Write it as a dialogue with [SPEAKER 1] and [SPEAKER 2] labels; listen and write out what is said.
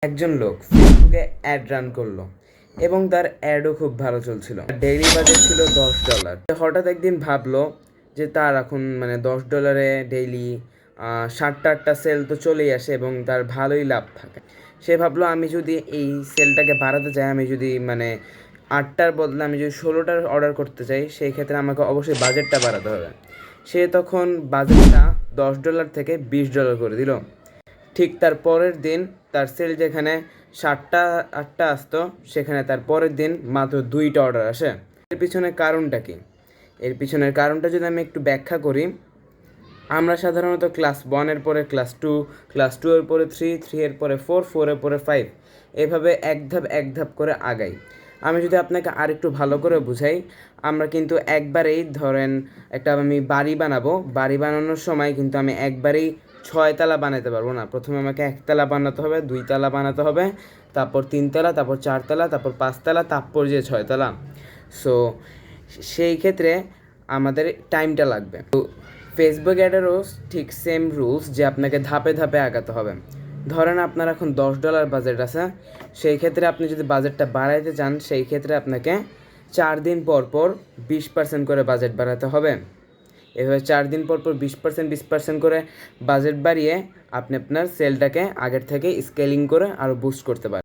[SPEAKER 1] একজন লোক ফেসবুকে অ্যাড রান করলো এবং তার অ্যাডও খুব ভালো চলছিল। ডেইলি বাজেট ছিল $10। হঠাৎ একদিন ভাবলো যে তার এখন $10 ডেইলি 7টা সেল তো চলেই আসে এবং তার ভালোই লাভ থাকে। সে ভাবলো আমি যদি এই সেলটাকে বাড়াতে চাই, আমি যদি 8টার বদলে আমি যদি 16টার অর্ডার করতে চাই, সেই ক্ষেত্রে আমাকে অবশ্যই বাজেটটা বাড়াতে হবে। সে তখন বাজেটটা $10 থেকে $20 করে দিল। ঠিক তার পরের দিন তার সেল যেখানে 7টা 8টা আসতো, সেখানে তার পরের দিন মাত্র 2টা অর্ডার আসে। এর পিছনের কারণটা কি? এর পিছনের কারণটা যদি আমি একটু ব্যাখ্যা করি, আমরা সাধারণত ক্লাস 1-এর পরে ক্লাস 2, ক্লাস 2-এর পরে 3, 3-এর পরে 4, 4-এর পরে 5, এভাবে এক ধাপ করে আগাই। আমি যদি আপনাকে আরেকটু ভালো করে বুঝাই, আমরা কিন্তু একবারেই ধরেন আমি বাড়ি বানাবো, বাড়ি বানানোর সময় কিন্তু আমি একবারেই 6 তলা বানাতে পারবো না। প্রথমে আমাকে 1 তলা বানাতে হবে, 2 তলা বানাতে হবে, তারপর 3 তলা, তারপর 4 তলা, তারপর 5 তলা, তারপর যে 6 তলা। সো সেই ক্ষেত্রে আমাদের টাইমটা লাগবে। তো ফেসবুক অ্যাডেরও ঠিক সেম রুলস, যে আপনাকে ধাপে ধাপে আগাতে হবে। ধরেন আপনার এখন $10 বাজেট আছে, সেই ক্ষেত্রে আপনি যদি বাজেটটা বাড়াইতে চান, সেই ক্ষেত্রে আপনাকে 4 দিন পর পর 20% করে বাজেট বাড়াতে হবে। এভাবে 4 দিন পর পর 20% করে বাজেট বাড়িয়ে আপনি আপনার সেলটাকে আগের থেকে স্কেলিং করে আরও বুস্ট করতে পারেন।